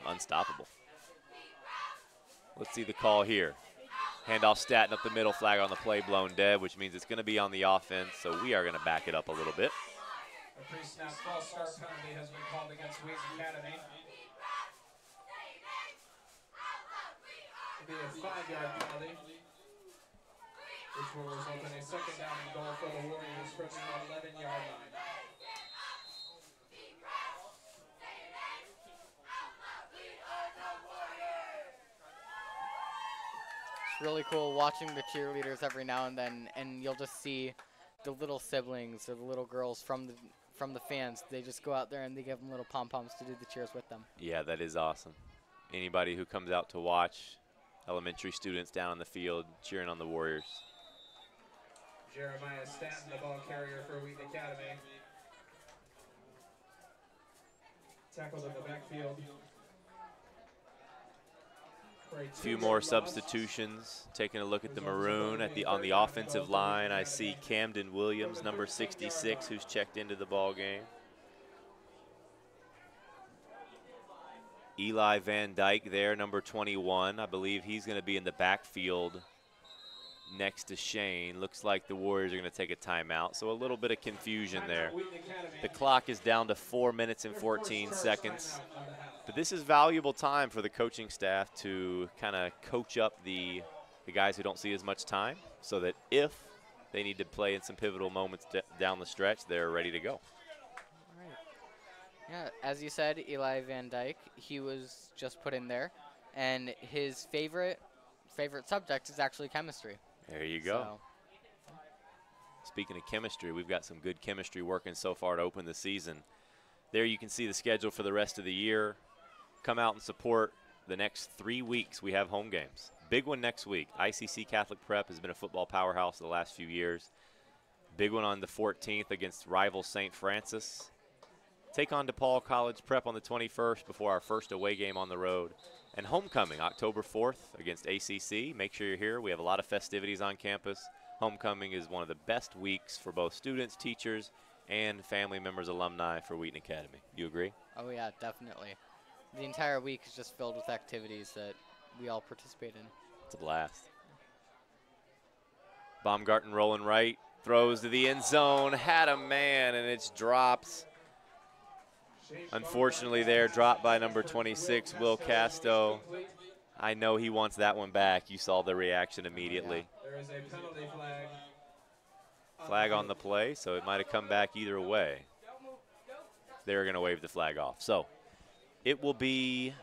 unstoppable. Let's see the call here. Handoff Staton up the middle, flag on the play, blown dead, which means it's going to be on the offense, so we are going to back it up a little bit. A pre-snap false start penalty has been called against Wheaton Academy. It'll be a 5-yard penalty, which will result in a second down and goal for the Warriors from the 11-yard line. Really cool watching the cheerleaders every now and then, and you'll just see the little siblings or the little girls from the fans. They just go out there and they give them little pom-poms to do the cheers with them. Yeah, that is awesome. Anybody who comes out to watch, elementary students down on the field cheering on the Warriors. Jeremiah Staton, the ball carrier for Wheaton Academy. Tackled in the backfield. A few more substitutions. Taking a look at the maroon on the offensive line, I see Camden Williams, number 66, who's checked into the ball game. Eli Van Dyke there, number 21. I believe he's going to be in the backfield next to Shane. Looks like the Warriors are going to take a timeout, so a little bit of confusion there. The clock is down to 4 minutes and 14 seconds. But this is valuable time for the coaching staff to kind of coach up the guys who don't see as much time, so that if they need to play in some pivotal moments down the stretch, they're ready to go. Right. Yeah, as you said, Eli Van Dyke, he was just put in there, and his favorite subject is actually chemistry. There you go. So. Speaking of chemistry, we've got some good chemistry working so far to open the season. There you can see the schedule for the rest of the year. Come out and support the next 3 weeks. We have home games. Big one next week. ICC Catholic Prep has been a football powerhouse the last few years. Big one on the 14th against rival St. Francis. Take on DePaul College Prep on the 21st before our first away game on the road. And homecoming, October 4th against ACC. Make sure you're here. We have a lot of festivities on campus. Homecoming is one of the best weeks for both students, teachers, and family members, alumni for Wheaton Academy. You agree? Oh, yeah, definitely. The entire week is just filled with activities that we all participate in. It's a blast. Baumgarten rolling right, throws to the end zone, had a man, and it's dropped. Unfortunately there, dropped by number 26, Will Casto. I know he wants that one back. You saw the reaction immediately. There is a penalty flag. Flag on the play, so it might have come back either way. They're going to wave the flag off. So it will be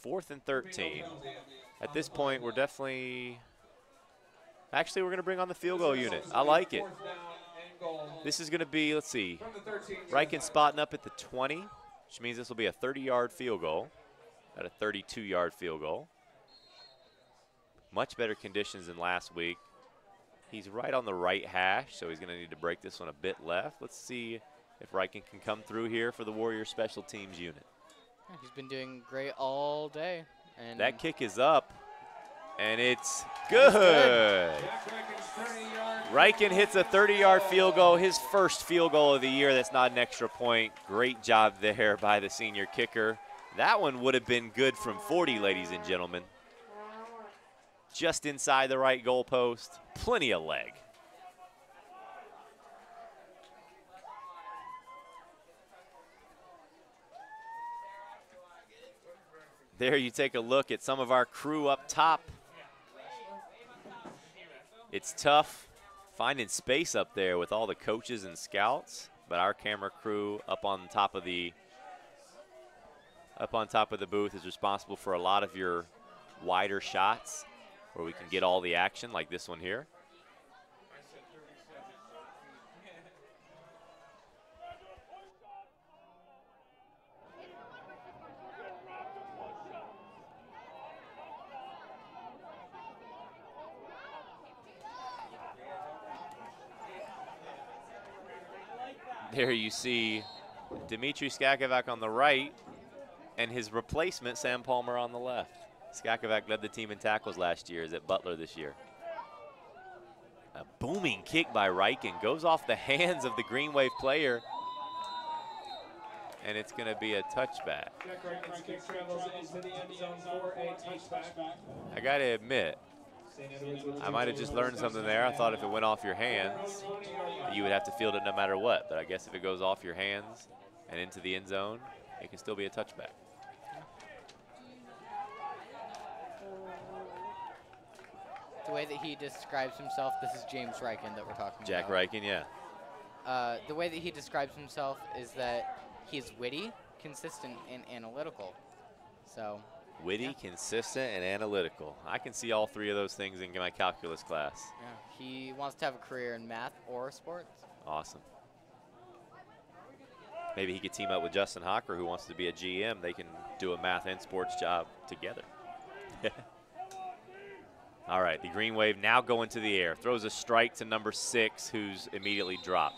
4th and 13. At this point, we're definitely – actually, we're going to bring on the field goal unit. I like it. This is going to be, let's see, Riken spotting up at the 20, which means this will be a 30-yard field goal, at a 32-yard field goal. Much better conditions than last week. He's right on the right hash, so he's going to need to break this one a bit left. Let's see if Riken can come through here for the Warriors special teams unit. Yeah, he's been doing great all day. And that kick is up, and it's good. Riken hits a 30-yard field goal, his first field goal of the year. That's not an extra point. Great job there by the senior kicker. That one would have been good from 40, ladies and gentlemen. Just inside the right goal post. Plenty of leg. There you take a look at some of our crew up top. It's tough finding space up there with all the coaches and scouts, but our camera crew up on top of the booth is responsible for a lot of your wider shots where we can get all the action like this one here. There you see Dimitri Skakovac on the right and his replacement, Sam Palmer, on the left. Skakovac led the team in tackles last year, is at Butler this year. A booming kick by Riken goes off the hands of the Green Wave player, and it's going to be a touchback. I got to admit, I might have just learned something there. I thought if it went off your hands, you would have to field it no matter what. But I guess if it goes off your hands and into the end zone, it can still be a touchback. The way that he describes himself, this is James Riken that we're talking Jack about. Riken, yeah. The way that he describes himself is that he's witty, consistent, and analytical. So. Witty, yeah. consistent, and analytical. I can see all three of those things in my calculus class. Yeah, he wants to have a career in math or sports. Awesome. Maybe he could team up with Justin Hocker, who wants to be a GM. They can do a math and sports job together. All right, the Green Wave now going to the air. Throws a strike to number 6, who's immediately dropped.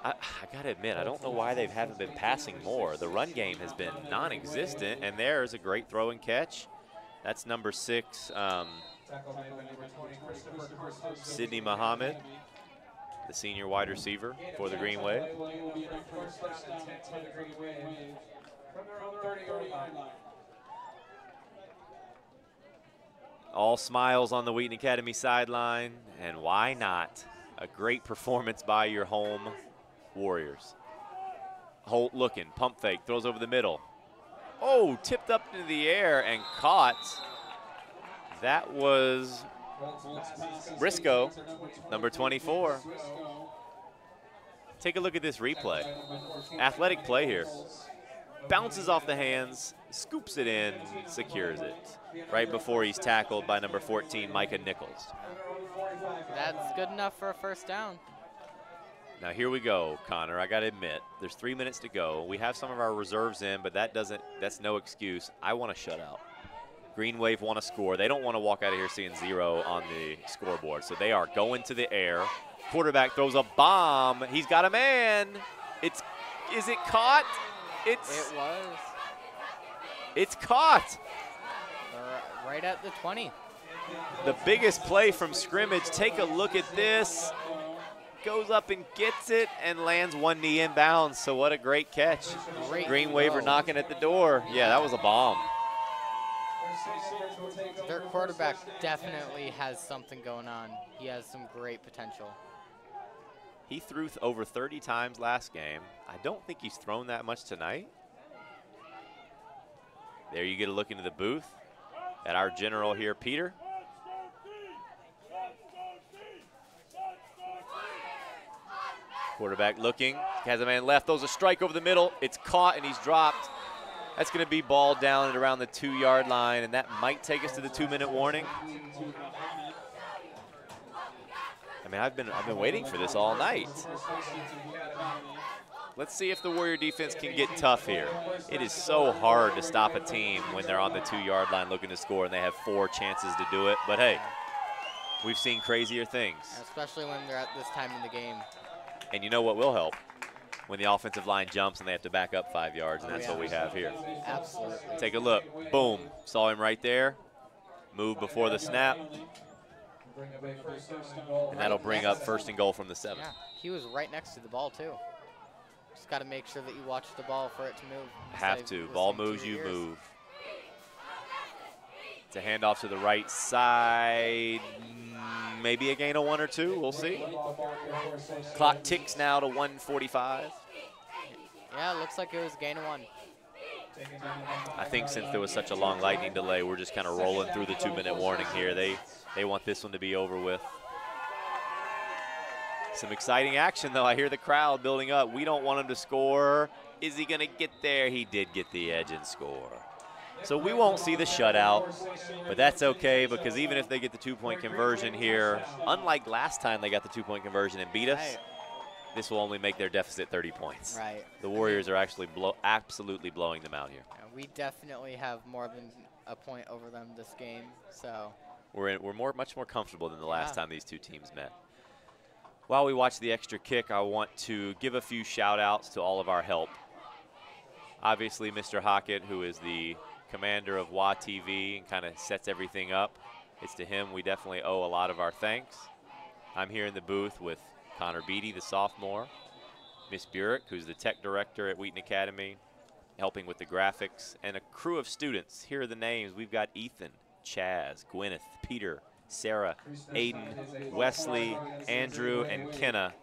I got to admit, I don't know why they haven't been passing more. The run game has been non-existent, and there's a great throw and catch. That's number 6, Sidney Muhammad, the senior wide receiver for the Green Wave. All smiles on the Wheaton Academy sideline, and why not? A great performance by your home Warriors. Holt looking, pump fake, throws over the middle. Oh, tipped up into the air and caught. That was Briscoe, number 24. Take a look at this replay. Athletic play here. Bounces off the hands, scoops it in, secures it. Right before he's tackled by number 14, Micah Nichols. That's good enough for a first down. Now here we go, Connor. I gotta admit, there's 3 minutes to go. We have some of our reserves in, but that's no excuse. I want to shut out. Green Wave want to score. They don't want to walk out of here seeing 0 on the scoreboard. So they are going to the air. Quarterback throws a bomb. He's got a man. Is it caught? It was. It's caught. Right at the 20. The biggest play from scrimmage. Take a look at this. Goes up and gets it and lands one knee in bounds. So what a great catch. Green Wave are knocking at the door. Yeah, that was a bomb. Their quarterback definitely has something going on. He has some great potential. He threw over 30 times last game. I don't think he's thrown that much tonight. There you get a look into the booth at our general here, Peter. Quarterback looking, has a man left, throws a strike over the middle. It's caught and he's dropped. That's going to be ball down at around the 2-yard line, and that might take us to the 2-minute warning. I mean, I've been waiting for this all night. Let's see if the Warrior defense can get tough here. It is so hard to stop a team when they're on the 2-yard line looking to score and they have 4 chances to do it. But hey, we've seen crazier things. Especially when they're at this time in the game. And you know what will help? When the offensive line jumps and they have to back up 5 yards, and that's what we have here. Absolutely. Take a look. Boom. Saw him right there. Move before the snap. And that'll bring up 1st and goal from the 7. Yeah, he was right next to the ball, too. Just got to make sure that you watch the ball for it to move. Have to. Ball moves, you move. It's a handoff to the right side. Maybe a gain of 1 or 2. We'll see. Clock ticks now to 1:45. Yeah, it looks like it was a gain of 1. I think since there was such a long lightning delay, we're just kind of rolling through the 2-minute warning here. They want this one to be over with. Some exciting action, though. I hear the crowd building up. We don't want him to score. Is he going to get there? He did get the edge and score. So we won't see the shutout, but that's okay because even if they get the 2-point conversion here, unlike last time they got the 2-point conversion and beat us, this will only make their deficit 30 points. Right. The Warriors are actually absolutely blowing them out here. Yeah, we definitely have more than a point over them this game, so. We're much more comfortable than the last time these two teams met. While we watch the extra kick, I want to give a few shout-outs to all of our help. Obviously, Mr. Hockett, who is the commander of WA TV and kind of sets everything up. It's to him we definitely owe a lot of our thanks. I'm here in the booth with Connor Beatty, the sophomore, Miss Burek, who's the tech director at Wheaton Academy, helping with the graphics, and a crew of students. Here are the names. We've got Ethan, Chaz, Gwyneth, Peter, Sarah, Aiden, Wesley, Andrew, and Kenna.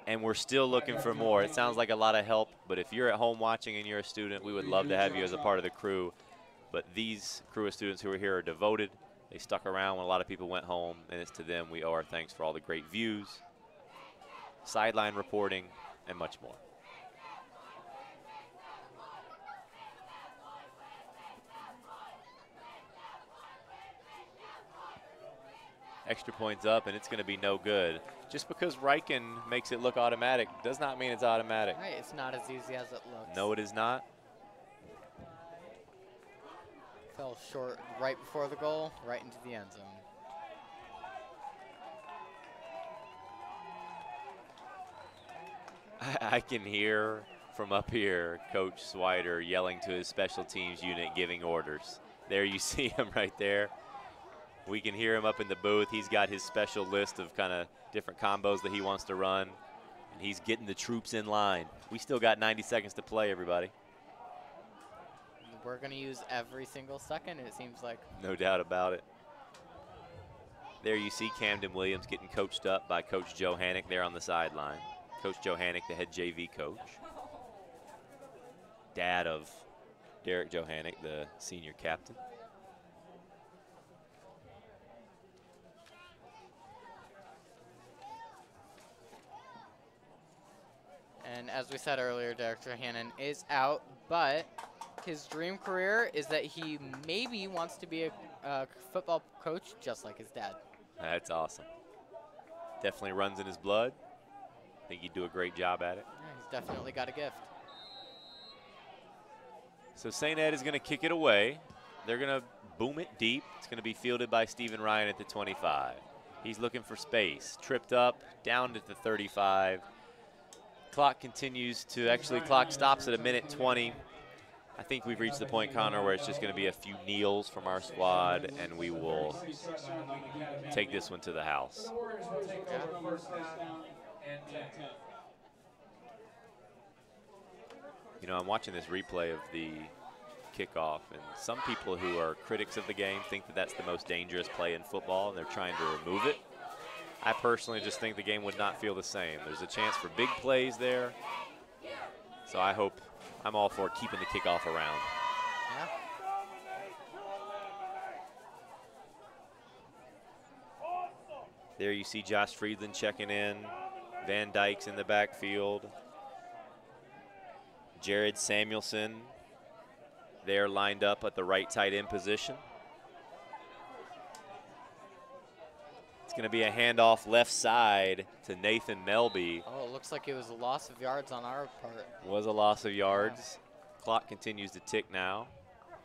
And we're still looking for more. It sounds like a lot of help, but if you're at home watching and you're a student, we would love to have you as a part of the crew. But these crew of students who are here are devoted. They stuck around when a lot of people went home, and it's to them we owe our thanks for all the great views, sideline reporting, and much more. Extra points up, and it's going to be no good. Just because Riken makes it look automatic does not mean it's automatic. Right, it's not as easy as it looks. No, it is not. Fell short right before the goal, right into the end zone. I can hear from up here Coach Swider yelling to his special teams unit, giving orders. There you see him right there. We can hear him up in the booth. He's got his special list of kind of different combos that he wants to run. And he's getting the troops in line. We still got 90 seconds to play, everybody. We're going to use every single second, it seems like. No doubt about it. There you see Camden Williams getting coached up by Coach Joe Hannick there on the sideline. Coach Joe Hannick, the head JV coach. Dad of Derek Johannick, the senior captain. And as we said earlier, Derek Johannan is out, but his dream career is that he maybe wants to be a football coach just like his dad. That's awesome. Definitely runs in his blood. I think he'd do a great job at it. Yeah, he's definitely got a gift. So St. Ed is going to kick it away. They're going to boom it deep. It's going to be fielded by Stephen Ryan at the 25. He's looking for space. Tripped up, down to the 35. Clock continues to, actually clock stops at 1:20. I think we've reached the point, Connor, where it's just going to be a few kneels from our squad, and we will take this one to the house. You know, I'm watching this replay of the kickoff, and some people who are critics of the game think that that's the most dangerous play in football, and they're trying to remove it. I personally just think the game would not feel the same. There's a chance for big plays there, so I'm all for keeping the kickoff around. Yeah. There you see Josh Friedland checking in. Van Dyke's in the backfield. Jared Samuelson there lined up at the right tight end position. It's going to be a handoff left side to Nathan Melby. Oh, it looks like it was a loss of yards on our part. Was a loss of yards. Clock continues to tick now.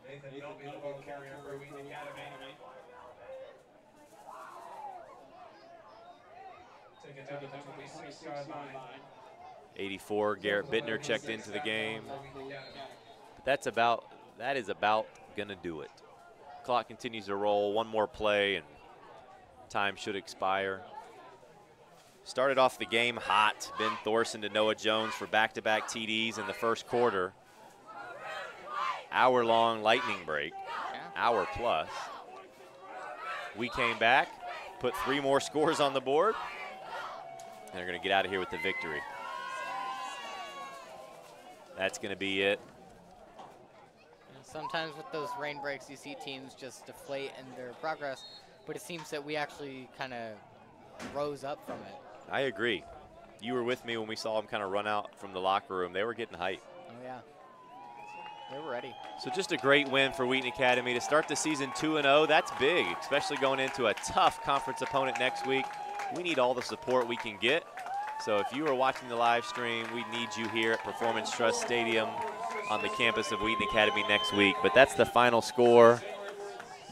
Nathan Melby, the ball carrier for Wheaton Academy. 84, Garrett Bittner checked into the game. But that is about gonna do it. Clock continues to roll, one more play and time should expire. Started off the game hot. Ben Thorson to Noah Jones for back-to-back TDs in the first quarter. Hour-long lightning break, hour plus. We came back, put 3 more scores on the board, and they're gonna get out of here with the victory. That's gonna be it. Sometimes with those rain breaks, you see teams just deflate in their progress, but it seems that we actually kind of rose up from it. I agree. You were with me when we saw them kind of run out from the locker room. They were getting hype. Oh, yeah. They were ready. So just a great win for Wheaton Academy to start the season 2-0. That's big, especially going into a tough conference opponent next week. We need all the support we can get. So if you are watching the live stream, we need you here at Performance Trust Stadium on the campus of Wheaton Academy next week. But that's the final score.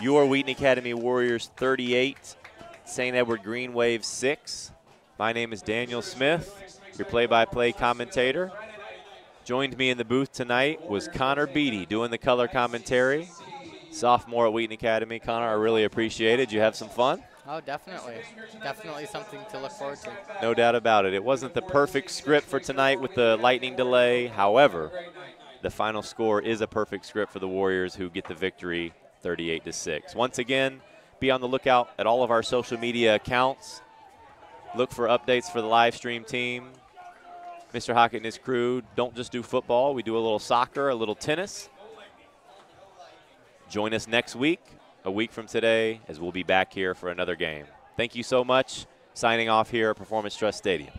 Your Wheaton Academy Warriors 38, St. Edward Green Wave 6. My name is Daniel Smith, your play-by-play commentator. Joined me in the booth tonight was Connor Beatty doing the color commentary. Sophomore at Wheaton Academy. Connor, I really appreciate it. Did you have some fun? Oh, definitely. Definitely something to look forward to. No doubt about it. It wasn't the perfect script for tonight with the lightning delay. However, the final score is a perfect script for the Warriors, who get the victory 38-6. Once again, be on the lookout at all of our social media accounts. Look for updates for the live stream team. Mr. Hockett and his crew don't just do football. We do a little soccer, a little tennis. Join us next week, a week from today, as we'll be back here for another game. Thank you so much. Signing off here at Performance Trust Stadium.